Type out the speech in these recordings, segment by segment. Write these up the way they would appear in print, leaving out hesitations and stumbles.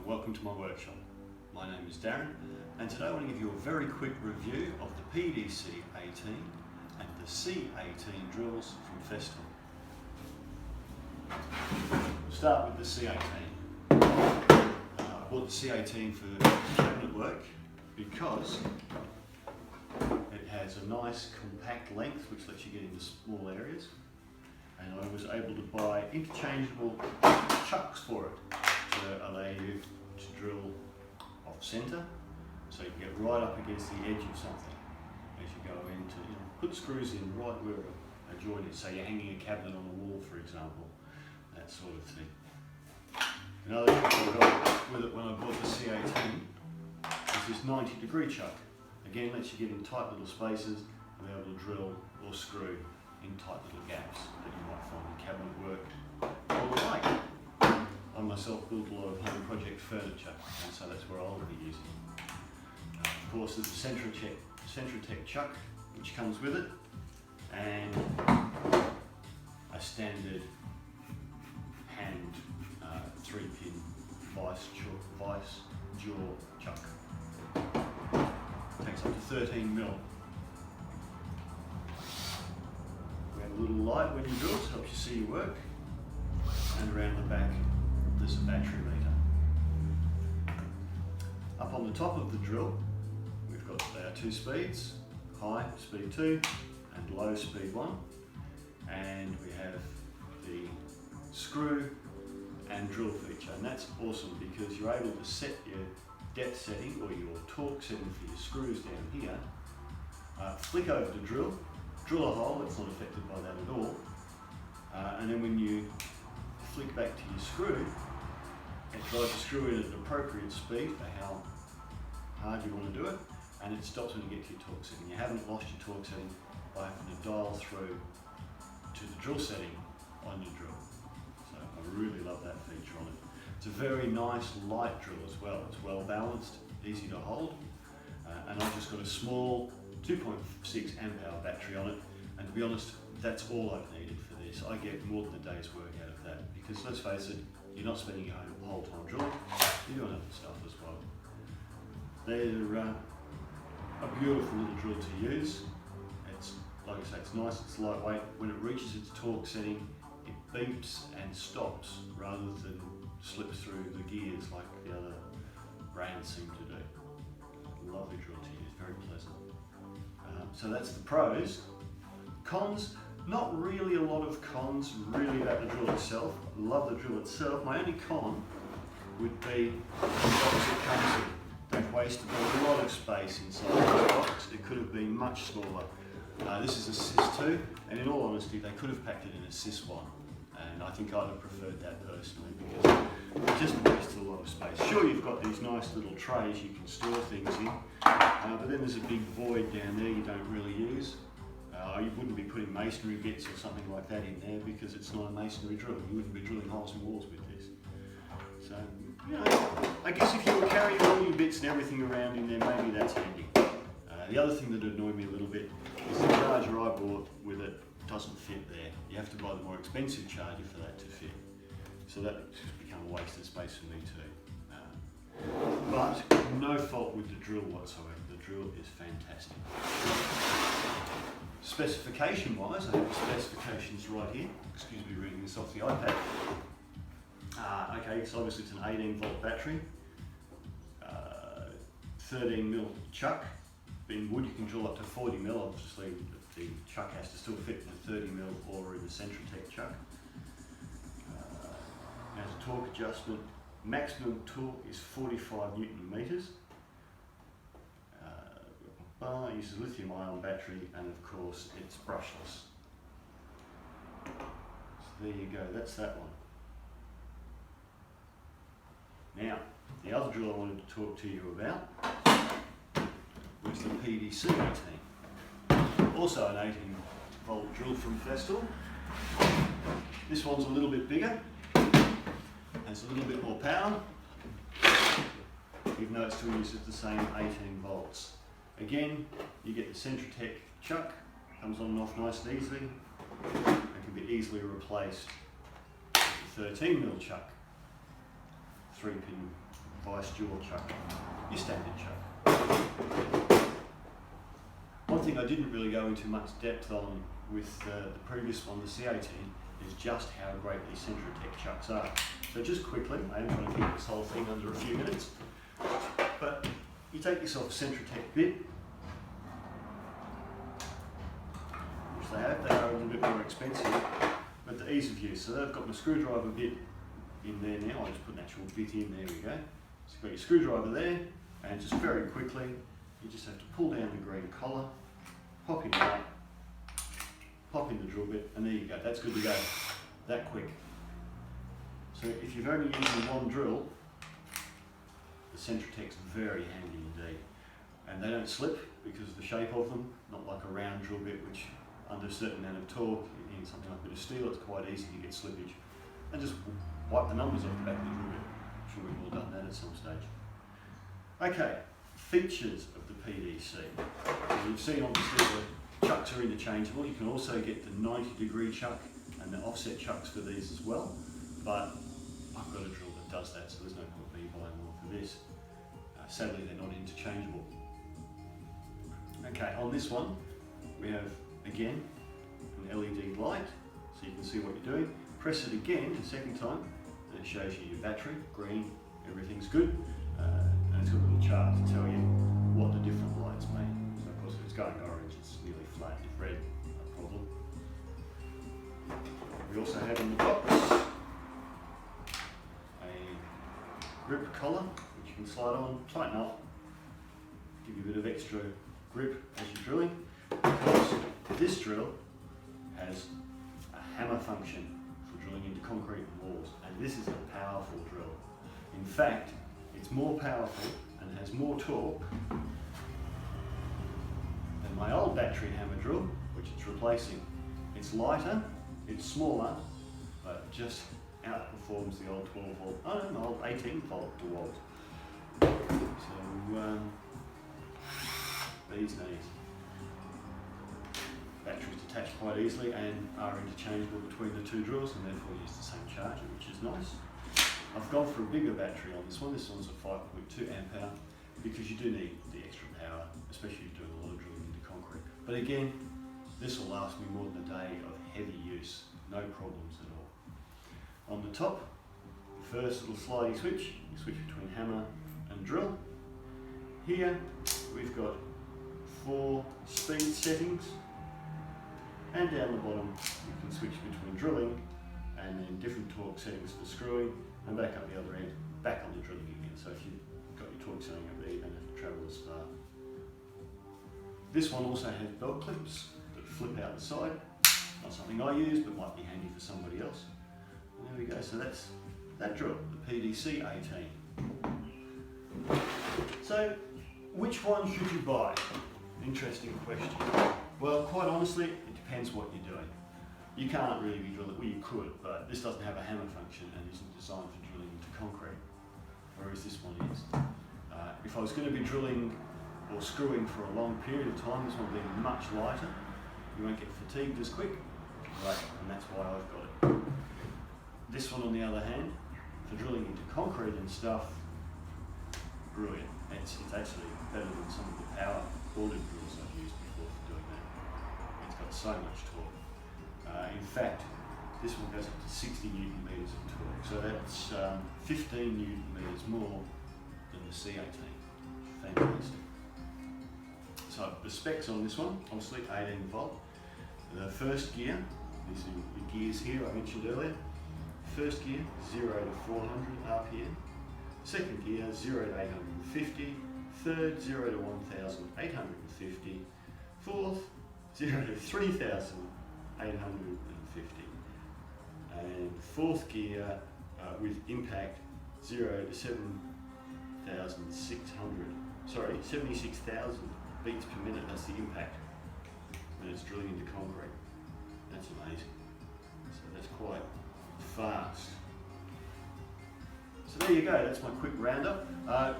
welcome to my workshop. My name is Darren, and today I want to give you a very quick review of the PDC 18 and the C18 drills from Festool. We'll start with the C18. I bought the C18 for cabinet work because it has a nice compact length which lets you get into small areas, and I was able to buy interchangeable chucks for it to allow you to drill off centre, so you can get right up against the edge of something as you go in to put screws in right where a joint is. So you're hanging a cabinet on a wall, for example, that sort of thing. Another trick I got with it when I bought the C18 is this 90-degree chuck. Again, lets you get in tight little spaces and be able to drill or screw in tight little gaps that you might find in cabinet work or the like. I myself built a lot of home project furniture, and so that's where I'll be using it. Of course, there's a Centratech chuck which comes with it, and a standard hand 3-pin vice jaw chuck. Takes up to 13 mil. We have a little light when you drill to help you see your work, and around the back there's a battery meter. Up on the top of the drill we've got our two speeds, high speed 2 and low speed 1, and we have the screw and drill feature, and that's awesome because you're able to set your depth setting or your torque setting for your screws down here, flick over to drill a hole, it's not affected by that at all, and then when you flick back to your screw, it drives the screw in at an appropriate speed for how hard you want to do it, and it stops when you get to your torque setting. You haven't lost your torque setting by having to dial through to the drill setting on your drill. So I really love that feature on it. It's a very nice light drill as well. It's well balanced, easy to hold, and I've just got a small 2.6 amp hour battery on it, and to be honest, that's all I've needed for this. I get more than a day's work out of that because, let's face it, you're not spending your whole time drilling, you're doing other stuff as well. They're a beautiful little drill to use. It's, like I say, it's nice, it's lightweight. When it reaches its torque setting, it beeps and stops rather than slips through the gears like the other brands seem to do. Lovely drill to use, very pleasant. So that's the pros. Cons, not really a lot of cons really about the drill itself. I love the drill itself. My only con would be the box it comes in. They've wasted a lot of space inside the box. It could have been much smaller. This is a CIS 2, and in all honesty, they could have packed it in a CIS 1. And I think I'd have preferred that personally because it just wastes a lot of space. Sure, you've got these nice little trays you can store things in, but then there's a big void down there you don't really use. You wouldn't be putting masonry bits or something like that in there because it's not a masonry drill. You wouldn't be drilling holes in walls with this. So, I guess if you were carrying all your bits and everything around in there, maybe that's handy. The other thing that annoyed me a little bit is the charger I bought with it doesn't fit there. You have to buy the more expensive charger for that to fit. So that just become a waste of space for me too. But no fault with the drill whatsoever. The drill is fantastic. Specification wise, I have the specifications right here. Excuse me reading this off the iPad. Okay, so obviously it's an 18 volt battery, 13 mil chuck. In wood you can drill up to 40 mil, obviously the chuck has to still fit in a 30 mil or in a Centratech chuck. Has a torque adjustment. Maximum torque is 45 Newton meters. Uses lithium ion battery, and of course it's brushless. So there you go, that's that one. Now, the other drill I wanted to talk to you about was the PDC 18. Also an 18 volt drill from Festool. This one's a little bit bigger, has a little bit more power, even though it still uses the same 18 volts. Again, you get the Centratech chuck, comes on and off nice and easily, and can be easily replaced with the 13 mil chuck, 3-pin Festool chuck, your standard chuck. One thing I didn't really go into much depth on with the previous one, the C18, is just how great these Centratec chucks are. So just quickly, I am trying to keep this whole thing under a few minutes, but you take yourself a Centratec bit, which they have. They are a little bit more expensive, but the ease of use. So I've got my screwdriver bit in there now. I'll just put an actual bit in, there we go. So you've got your screwdriver there, and just very quickly, you just have to pull down the green collar, pop in that, pop in the drill bit, and there you go. That's good to go, that quick. So if you're only using one drill, the Centratec's very handy indeed. And they don't slip because of the shape of them, not like a round drill bit which under a certain amount of torque, in something like a bit of steel, it's quite easy to get slippage. And just wipe the numbers off the back of the drill bit. I'm sure we've all done that at some stage. Okay, features of the PDC. So you've seen obviously the chucks are interchangeable. You can also get the 90-degree chuck and the offset chucks for these as well. But I've got a drill that does that, so there's no point me buying one for this. Sadly, they're not interchangeable. Okay, on this one, we have, again, an LED light, so you can see what you're doing. Press it again, the second time, and it shows you your battery, green, everything's good. And it's got a little chart to tell you what the different lights mean. So of course, if it's going orange, it's nearly flat. If red, no problem. We also have in the box a grip collar, which you can slide on, tighten up, give you a bit of extra grip as you're drilling. Of course, this drill has a hammer function for drilling into concrete and walls, and this is a powerful drill. In fact, it's more powerful and has more torque than my old battery hammer drill, which it's replacing. It's lighter, it's smaller, but just outperforms the old 12 volt, oh no, old 18 volt DeWalt. So, these days, batteries detach quite easily and are interchangeable between the two drills and therefore use the same charger, which is nice. I've gone for a bigger battery on this one. This one's a 5.2 amp hour because you do need the extra power, especially if you're doing a lot of drilling into concrete. But again, this will last me more than a day of heavy use, no problems at all. On the top, first little sliding switch, you switch between hammer and drill. Here we've got 4 speed settings, and down the bottom you can switch between drilling and then different torque settings for screwing, and back up the other end, back on the drilling again. So if you've got your torque setting up there, you don't have to travel as far. This one also has belt clips that flip out the side. Not something I use, but might be handy for somebody else. And there we go, so that's that drill, the PDC 18. So, which one should you buy? Interesting question. Well, quite honestly, it depends what you're doing. You can't really be drilling, well you could, but this doesn't have a hammer function and isn't designed for drilling into concrete, whereas this one is. If I was going to be drilling or screwing for a long period of time, this one being much lighter, you won't get fatigued as quick, right, and that's why I've got it. This one on the other hand, for drilling into concrete and stuff, brilliant. It's actually better than some of the power corded drills I've used before for doing that. It's got so much torque. In fact, this one goes up to 60 Newton meters of torque, so that's 15 Newton meters more than the C18. Fantastic. So the specs on this one, obviously 18 volt. The first gear, these are the gears here I mentioned earlier. First gear, 0 to 400 RPM. Second gear, 0 to 850. Third, 0 to 1,850. Fourth, 0 to 3,850. And fourth gear with impact, 0 to 76,000 beats per minute. That's the impact when it's drilling into concrete. That's amazing. So that's quite fast. So there you go, that's my quick roundup.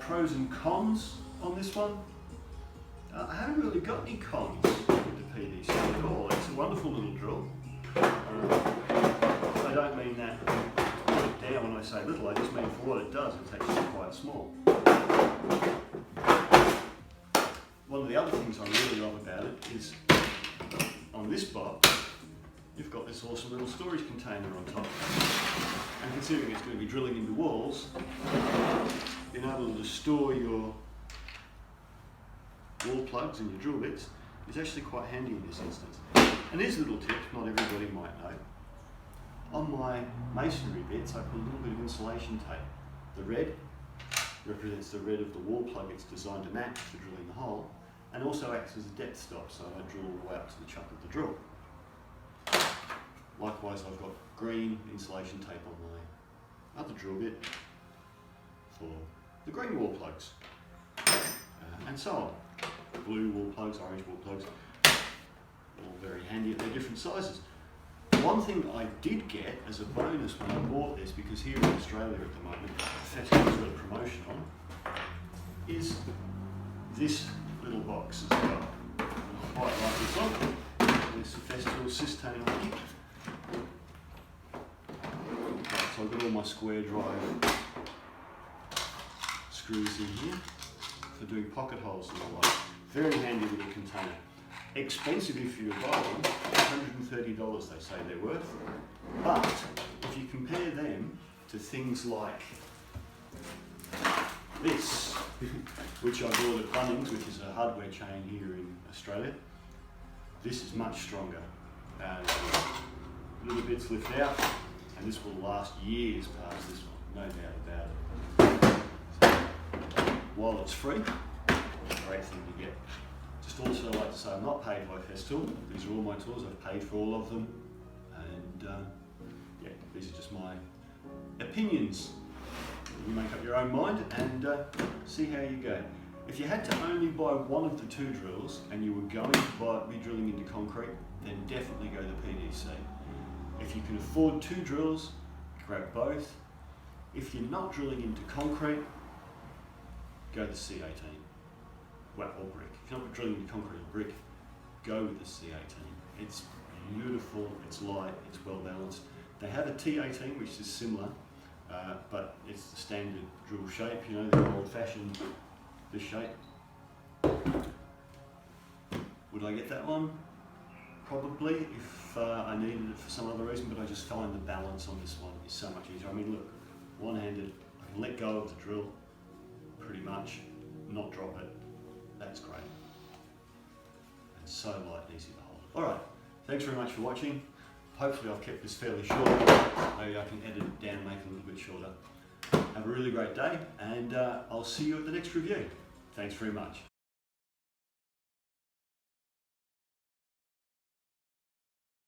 Pros and cons on this one. I haven't really got any cons with the PDC at all. It's a wonderful little drill. I don't mean that to put it down. When I say little, I just mean for what it does, it's actually quite small. One of the other things I really love about it is on this box, you've got this awesome little storage container on top. And considering it's going to be drilling into walls, being able to store your wall plugs and your drill bits is actually quite handy in this instance. And here's a little tip not everybody might know. On my masonry bits, I put a little bit of insulation tape. The red represents the red of the wall plug it's designed to match for drilling the hole, and also acts as a depth stop, so I drill all the way up to the chuck of the drill. Likewise, I've got green insulation tape on my other drill bit for the green wall plugs, and so on. Blue wall plugs, orange wall plugs, all very handy at their different sizes. One thing I did get as a bonus when I bought this, because here in Australia at the moment, Festool's got a promotion on, is this little box as well. I quite like this one. There's the Festool C18 on here. Right, so I've got all my square drive screws in here for doing pocket holes and the like. Very handy little container. Expensive if you buy them, $130 they say they're worth. But if you compare them to things like this, which I bought at Bunnings, which is a hardware chain here in Australia, this is much stronger. Little bits lift out, and this will last years past this one, no doubt about it. So, while it's free, it's a great thing to get. Just also like to say I'm not paid by Festool. These are all my tools. I've paid for all of them, and yeah, these are just my opinions. You make up your own mind and see how you go. If you had to only buy one of the two drills and you were going to be drilling into concrete, then definitely go the PDC. If you can afford two drills, grab both. If you're not drilling into concrete, go the C18. Well, or brick. If you're not drilling into concrete or brick, go with the C18. It's beautiful, it's light, it's well balanced. They have a T18 which is similar, but it's the standard drill shape, you know, the old fashioned, this shape. Would I get that one? Probably, if I needed it for some other reason, but I just find the balance on this one is so much easier. I mean, look, one-handed, I can let go of the drill, pretty much, not drop it. That's great. It's so light and easy to hold. Alright, thanks very much for watching. Hopefully I've kept this fairly short. Maybe I can edit it down and make it a little bit shorter. Have a really great day, and I'll see you at the next review. Thanks very much.